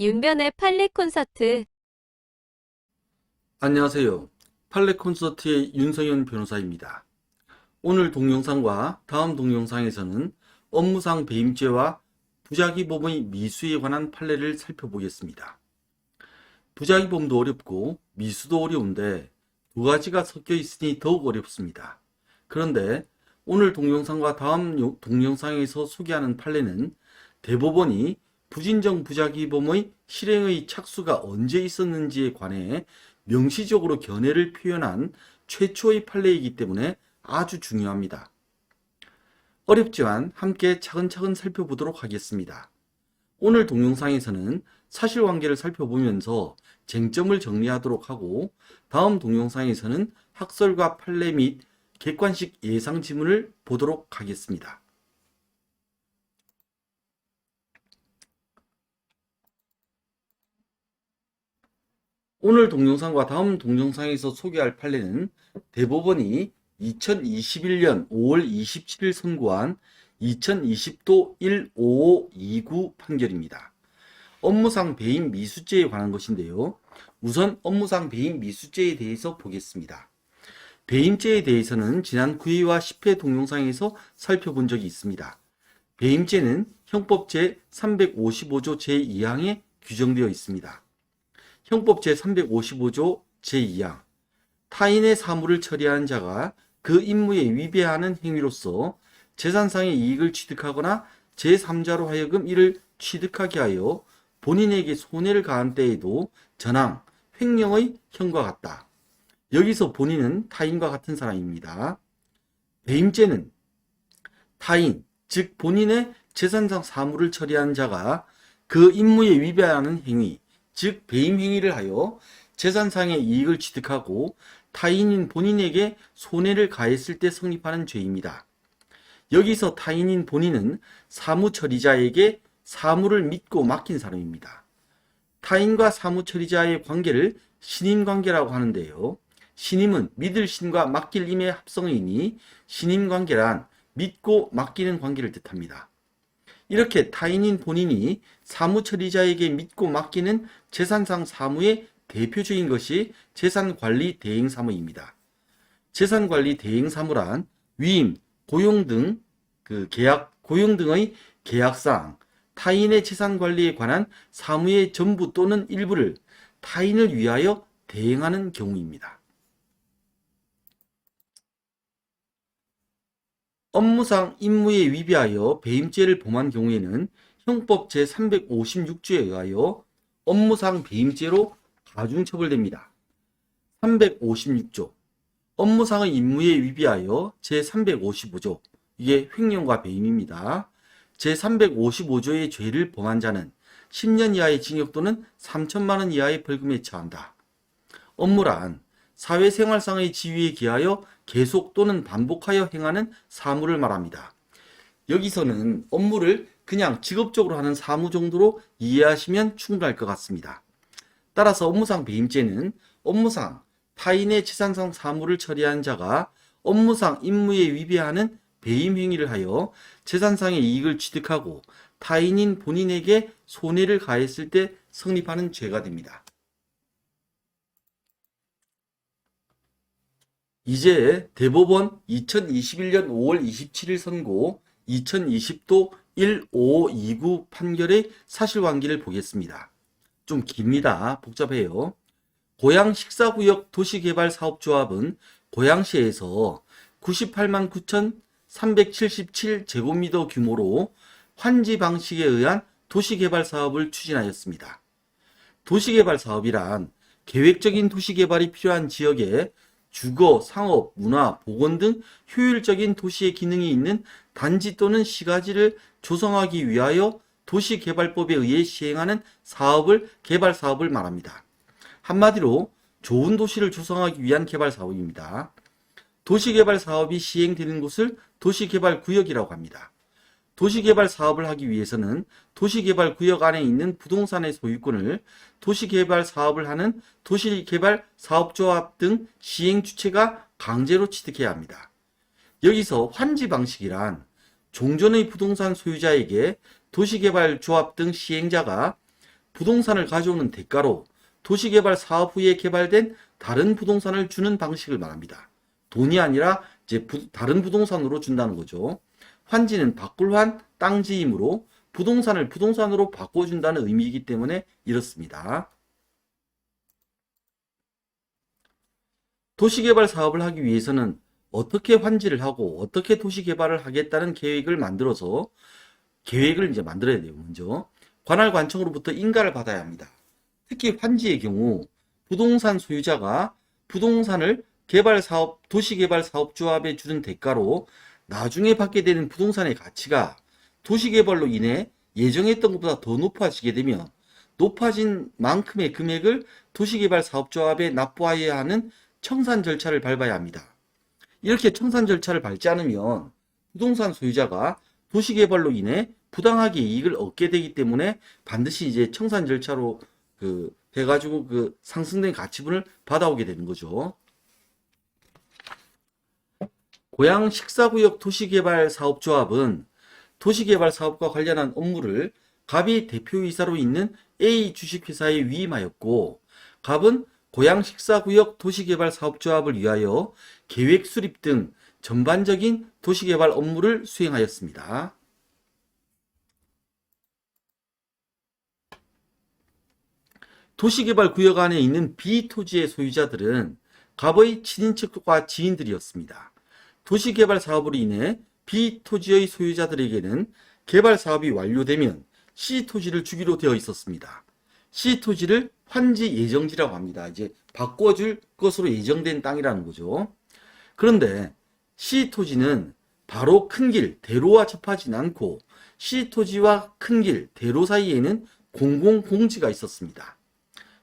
윤변의 판례 콘서트. 안녕하세요. 판례 콘서트의 윤성현 변호사입니다. 오늘 동영상과 다음 동영상에서는 업무상 배임죄와 부작위범의 미수에 관한 판례를 살펴보겠습니다. 부작위범도 어렵고 미수도 어려운데 두 가지가 섞여 있으니 더욱 어렵습니다. 그런데 오늘 동영상과 다음 동영상에서 소개하는 판례는 대법원이 부진정 부작위범의 실행의 착수가 언제 있었는지에 관해 명시적으로 견해를 표현한 최초의 판례이기 때문에 아주 중요합니다. 어렵지만 함께 차근차근 살펴보도록 하겠습니다. 오늘 동영상에서는 사실관계를 살펴보면서 쟁점을 정리하도록 하고, 다음 동영상에서는 학설과 판례 및 객관식 예상 지문을 보도록 하겠습니다. 오늘 동영상과 다음 동영상에서 소개할 판례는 대법원이 2021년 5월 27일 선고한 2020도 15529 판결입니다. 업무상 배임 미수죄에 관한 것인데요. 우선 업무상 배임 미수죄에 대해서 보겠습니다. 배임죄에 대해서는 지난 9회와 10회 동영상에서 살펴본 적이 있습니다. 배임죄는 형법 제355조 제2항에 규정되어 있습니다. 형법 제355조 제2항, 타인의 사물을 처리하는 자가 그 임무에 위배하는 행위로서 재산상의 이익을 취득하거나 제3자로 하여금 이를 취득하게 하여 본인에게 손해를 가한 때에도 전항, 횡령의 형과 같다. 여기서 본인은 타인과 같은 사람입니다. 배임죄는 타인, 즉 본인의 재산상 사물을 처리하는 자가 그 임무에 위배하는 행위, 즉 배임 행위를 하여 재산상의 이익을 취득하고 타인인 본인에게 손해를 가했을 때 성립하는 죄입니다. 여기서 타인인 본인은 사무처리자에게 사무를 믿고 맡긴 사람입니다. 타인과 사무처리자의 관계를 신임관계라고 하는데요. 신임은 믿을 신과 맡길 임의 합성이니 신임관계란 믿고 맡기는 관계를 뜻합니다. 이렇게 타인인 본인이 사무처리자에게 믿고 맡기는 재산상 사무의 대표적인 것이 재산관리 대행사무입니다. 재산관리 대행사무란 위임, 고용 등 고용 등의 계약사항, 타인의 재산관리에 관한 사무의 전부 또는 일부를 타인을 위하여 대행하는 경우입니다. 업무상 임무에 위배하여 배임죄를 범한 경우에는 형법 제356조에 의하여 업무상 배임죄로 가중처벌됩니다. 356조 업무상의 임무에 위배하여 제355조, 이게 횡령과 배임입니다. 제355조의 죄를 범한 자는 10년 이하의 징역 또는 3천만 원 이하의 벌금에 처한다. 업무란 사회생활상의 지위에 기하여 계속 또는 반복하여 행하는 사무를 말합니다. 여기서는 업무를 그냥 직업적으로 하는 사무 정도로 이해하시면 충분할 것 같습니다. 따라서 업무상 배임죄는 업무상 타인의 재산상 사무를 처리한 자가 업무상 임무에 위배하는 배임 행위를 하여 재산상의 이익을 취득하고 타인인 본인에게 손해를 가했을 때 성립하는 죄가 됩니다. 이제 대법원 2021년 5월 27일 선고 2020도 15529 판결의 사실관계를 보겠습니다. 좀 깁니다. 복잡해요. 고양식사구역 도시개발사업조합은 고양시에서 98만 9,377제곱미터 규모로 환지 방식에 의한 도시개발 사업을 추진하였습니다. 도시개발 사업이란 계획적인 도시개발이 필요한 지역에 주거, 상업, 문화, 보건 등 효율적인 도시의 기능이 있는 단지 또는 시가지를 조성하기 위하여 도시개발법에 의해 시행하는 개발 사업을 말합니다. 한마디로 좋은 도시를 조성하기 위한 개발 사업입니다. 도시개발 사업이 시행되는 곳을 도시개발구역이라고 합니다. 도시개발 사업을 하기 위해서는 도시개발구역 안에 있는 부동산의 소유권을 도시개발 사업을 하는 도시개발사업조합 등 시행주체가 강제로 취득해야 합니다. 여기서 환지 방식이란 종전의 부동산 소유자에게 도시개발조합 등 시행자가 부동산을 가져오는 대가로 도시개발 사업 후에 개발된 다른 부동산을 주는 방식을 말합니다. 돈이 아니라 이제 다른 부동산으로 준다는 거죠. 환지는 바꿀환 땅지이므로 부동산을 부동산으로 바꿔준다는 의미이기 때문에 이렇습니다. 도시개발 사업을 하기 위해서는 어떻게 환지를 하고 어떻게 도시개발을 하겠다는 계획을 만들어서 계획을 이제 만들어야 돼요. 먼저 관할 관청으로부터 인가를 받아야 합니다. 특히 환지의 경우 부동산 소유자가 부동산을 개발사업, 도시개발사업조합에 주는 대가로 나중에 받게 되는 부동산의 가치가 도시개발로 인해 예정했던 것보다 더 높아지게 되면 높아진 만큼의 금액을 도시개발사업조합에 납부하여야 하는 청산 절차를 밟아야 합니다. 이렇게 청산 절차를 밟지 않으면 부동산 소유자가 도시개발로 인해 부당하게 이익을 얻게 되기 때문에 반드시 이제 청산 절차로 해가지고 상승된 가치분을 받아오게 되는 거죠. 고양 식사구역 도시개발사업조합은 도시개발사업과 관련한 업무를 갑이 대표이사로 있는 A 주식회사에 위임하였고, 갑은 고양 식사구역 도시개발사업조합을 위하여 계획 수립 등 전반적인 도시개발 업무를 수행하였습니다. 도시개발 구역 안에 있는 B토지의 소유자들은 갑의 친인척과 지인들이었습니다. 도시개발 사업으로 인해 B토지의 소유자들에게는 개발 사업이 완료되면 C토지를 주기로 되어 있었습니다. C토지를 환지 예정지라고 합니다. 이제 바꿔줄 것으로 예정된 땅이라는 거죠. 그런데 C토지는 바로 큰 길, 대로와 접하지 않고 C토지와 큰 길, 대로 사이에는 공공공지가 있었습니다.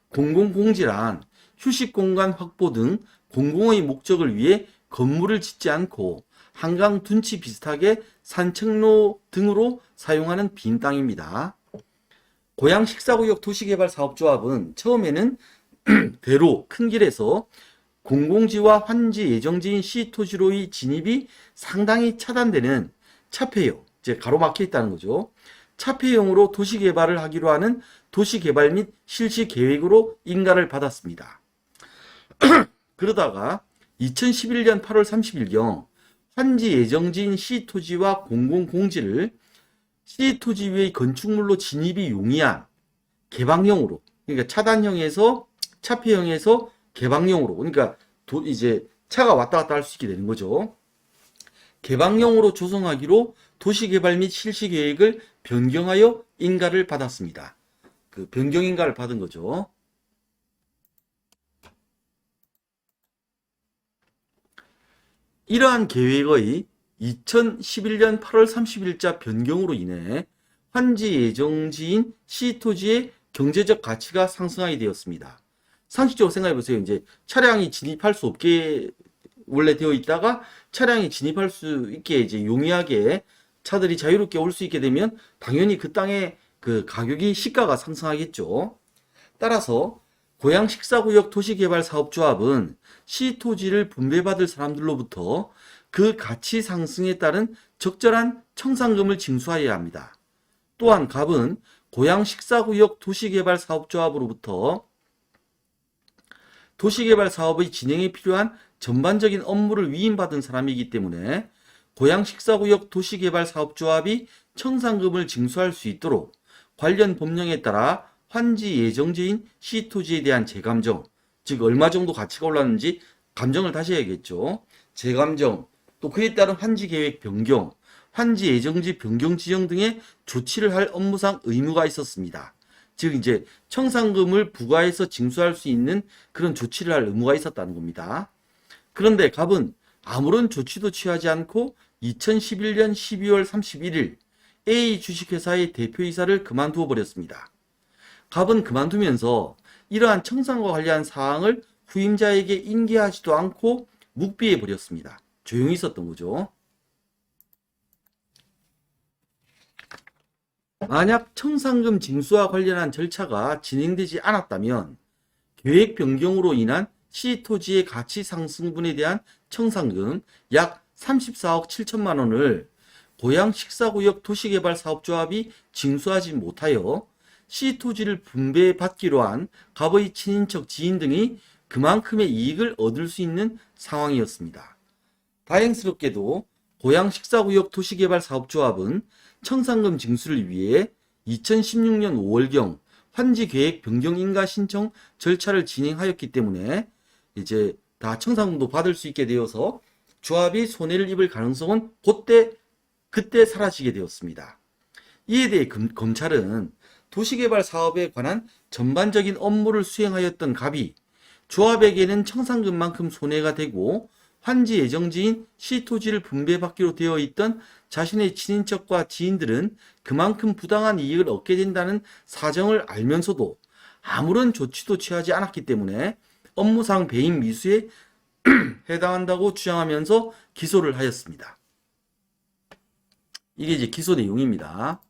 공공공지란 휴식공간 확보 등 공공의 목적을 위해 건물을 짓지 않고 한강 둔치 비슷하게 산책로 등으로 사용하는 빈 땅입니다. 고양 식사구역 도시개발사업조합은 처음에는 대로 큰 길에서 공공지와 환지 예정지인 C토지로의 진입이 상당히 차단되는 차폐형, 이제 가로막혀 있다는 거죠. 차폐형으로 도시개발을 하기로 하는 도시개발 및 실시 계획으로 인가를 받았습니다. 그러다가 2011년 8월 30일경 환지 예정지인 C토지와 공공공지를 C토지 위의 건축물로 진입이 용이한 개방형으로, 그러니까 차단형에서 차폐형에서 개방형으로, 그러니까 이제 차가 왔다 갔다 할 수 있게 되는 거죠. 개방형으로 조성하기로 도시개발 및 실시 계획을 변경하여 인가를 받았습니다. 변경 인가를 받은 거죠. 이러한 계획의 2011년 8월 30일자 변경으로 인해 환지 예정지인 C토지의 경제적 가치가 상승하게 되었습니다. 상식적으로 생각해 보세요. 이제 차량이 진입할 수 없게 원래 되어 있다가 차량이 진입할 수 있게 이제 용이하게 차들이 자유롭게 올 수 있게 되면 당연히 그 땅의 가격이 시가가 상승하겠죠. 따라서 고양 식사구역 도시개발사업조합은 C토지를 분배받을 사람들로부터 그 가치 상승에 따른 적절한 청산금을 징수하여야 합니다. 또한 갑은 고양 식사구역 도시개발사업조합으로부터 도시개발 사업의 진행에 필요한 전반적인 업무를 위임받은 사람이기 때문에 고양 식사구역 도시개발사업조합이 청산금을 징수할 수 있도록 관련 법령에 따라 환지 예정지인 C토지에 대한 재감정, 즉 얼마 정도 가치가 올랐는지 감정을 다시 해야겠죠. 재감정, 또 그에 따른 환지 계획 변경, 환지 예정지 변경 지정 등의 조치를 할 업무상 의무가 있었습니다. 즉 이제 청산금을 부과해서 징수할 수 있는 그런 조치를 할 의무가 있었다는 겁니다. 그런데 갑은 아무런 조치도 취하지 않고 2011년 12월 31일 A 주식회사의 대표이사를 그만두어 버렸습니다. 갑은 그만두면서 이러한 청산과 관련한 사항을 후임자에게 인계하지도 않고 묵비해 버렸습니다. 조용히 있었던 거죠. 만약 청산금 징수와 관련한 절차가 진행되지 않았다면 계획 변경으로 인한 C토지의 가치 상승분에 대한 청산금 약 34억 7천만 원을 고양 식사구역 도시개발사업조합이 징수하지 못하여 시 토지를 분배받기로 한 갑의 친인척 지인 등이 그만큼의 이익을 얻을 수 있는 상황이었습니다. 다행스럽게도 고양 식사구역 도시개발사업조합은 청산금 징수를 위해 2016년 5월경 환지계획 변경 인가 신청 절차를 진행하였기 때문에 이제 다 청산금도 받을 수 있게 되어서 조합이 손해를 입을 가능성은 그때 사라지게 되었습니다. 이에 대해 검찰은 도시개발 사업에 관한 전반적인 업무를 수행하였던 갑이 조합에게는 청산금만큼 손해가 되고 환지 예정지인 시토지를 분배받기로 되어 있던 자신의 친인척과 지인들은 그만큼 부당한 이익을 얻게 된다는 사정을 알면서도 아무런 조치도 취하지 않았기 때문에 업무상 배임 미수에 해당한다고 주장하면서 기소를 하였습니다. 이게 이제 기소 내용입니다.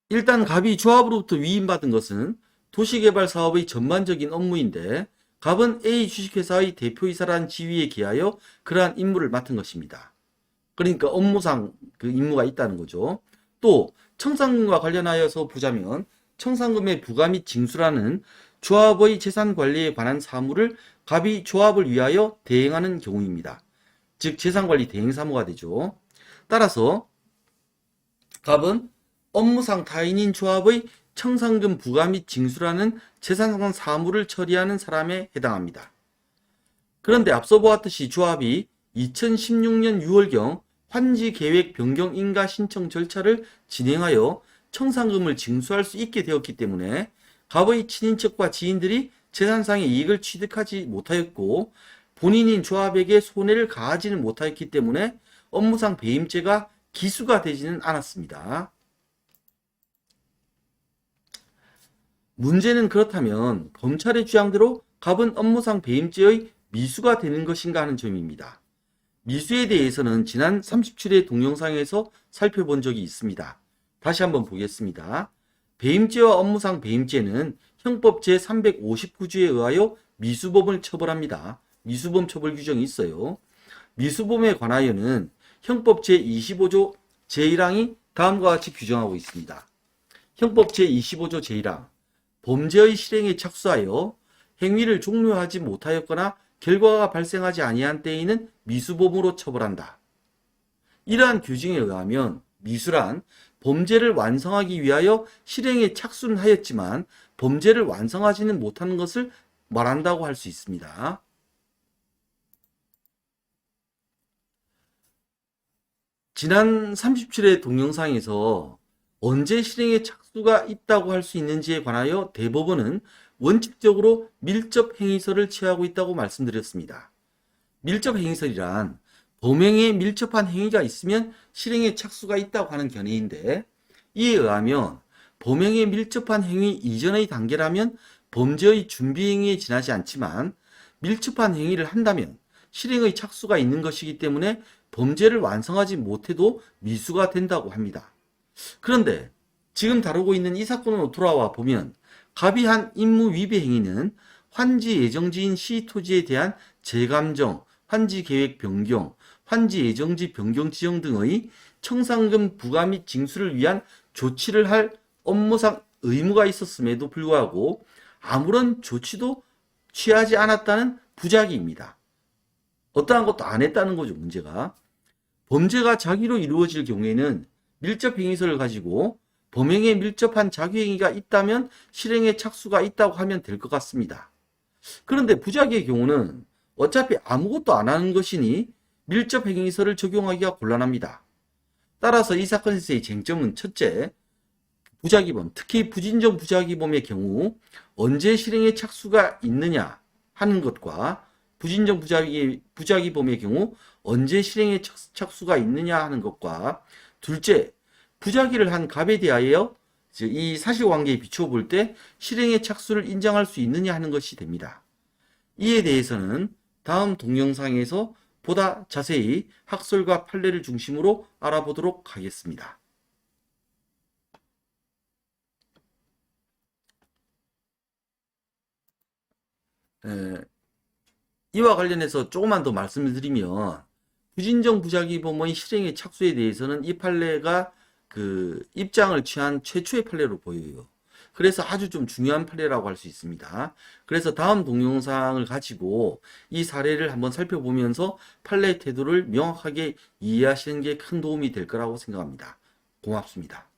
일단 갑이 조합으로부터 위임받은 것은 도시개발 사업의 전반적인 업무인데 갑은 A 주식회사의 대표이사라는 지위에 기하여 그러한 임무를 맡은 것입니다. 그러니까 업무상 그 임무가 있다는 거죠. 또 청산금과 관련하여서 보자면 청산금의 부과 및 징수라는 조합의 재산 관리에 관한 사무를 갑이 조합을 위하여 대행하는 경우입니다. 즉 재산관리 대행사무가 되죠. 따라서 갑은 업무상 타인인 조합의 청산금 부과 및 징수라는 재산상 사무를 처리하는 사람에 해당합니다. 그런데 앞서 보았듯이 조합이 2016년 6월경 환지계획 변경 인가 신청 절차를 진행하여 청산금을 징수할 수 있게 되었기 때문에 갑의 친인척과 지인들이 재산상의 이익을 취득하지 못하였고 본인인 조합에게 손해를 가하지는 못하였기 때문에 업무상 배임죄가 기수가 되지는 않았습니다. 문제는 그렇다면 검찰의 주장대로 갑은 업무상 배임죄의 미수가 되는 것인가 하는 점입니다. 미수에 대해서는 지난 37회 동영상에서 살펴본 적이 있습니다. 다시 한번 보겠습니다. 배임죄와 업무상 배임죄는 형법 제359조에 의하여 미수범을 처벌합니다. 미수범 처벌 규정이 있어요. 미수범에 관하여는 형법 제25조 제1항이 다음과 같이 규정하고 있습니다. 형법 제25조 제1항 범죄의 실행에 착수하여 행위를 종료하지 못하였거나 결과가 발생하지 아니한 때에는 미수범으로 처벌한다. 이러한 규정에 의하면 미수란 범죄를 완성하기 위하여 실행에 착수는 하였지만 범죄를 완성하지는 못하는 것을 말한다고 할 수 있습니다. 지난 37회 동영상에서 언제 실행에 착수가 있다고 할 수 있는지에 관하여 대법원은 원칙적으로 밀접행위설을 취하고 있다고 말씀드렸습니다. 밀접행위설이란 범행에 밀접한 행위가 있으면 실행에 착수가 있다고 하는 견해인데 이에 의하면 범행에 밀접한 행위 이전의 단계라면 범죄의 준비 행위에 지나지 않지만 밀접한 행위를 한다면 실행의 착수가 있는 것이기 때문에 범죄를 완성하지 못해도 미수가 된다고 합니다. 그런데 지금 다루고 있는 이 사건으로 돌아와 보면 갑이 한 임무 위배 행위는 환지 예정지인 시 토지에 대한 재감정, 환지 계획 변경, 환지 예정지 변경 지정 등의 청산금 부과 및 징수를 위한 조치를 할 업무상 의무가 있었음에도 불구하고 아무런 조치도 취하지 않았다는 부작위입니다. 어떠한 것도 안 했다는 거죠, 문제가. 범죄가 자기로 이루어질 경우에는 밀접행위설을 가지고 범행에 밀접한 자기행위가 있다면 실행에 착수가 있다고 하면 될 것 같습니다. 그런데 부작위의 경우는 어차피 아무것도 안 하는 것이니 밀접행위설을 적용하기가 곤란합니다. 따라서 이 사건에서의 쟁점은 첫째, 부작위범, 특히 부진정 부작위범의 경우 언제 실행에 착수가 있느냐 하는 것과 부진정 부작위범의 경우 언제 실행에 착수가 있느냐 하는 것과 둘째, 부작위를 한 갑에 대하여 이 사실관계에 비추어 볼 때 실행의 착수를 인정할 수 있느냐 하는 것이 됩니다. 이에 대해서는 다음 동영상에서 보다 자세히 학설과 판례를 중심으로 알아보도록 하겠습니다. 이와 관련해서 조금만 더 말씀을 드리면 부진정 부작위범의 실행의 착수에 대해서는 이 판례가 입장을 취한 최초의 판례로 보여요. 그래서 아주 좀 중요한 판례라고 할 수 있습니다. 그래서 다음 동영상을 가지고 이 사례를 한번 살펴보면서 판례 태도를 명확하게 이해하시는 게 큰 도움이 될 거라고 생각합니다. 고맙습니다.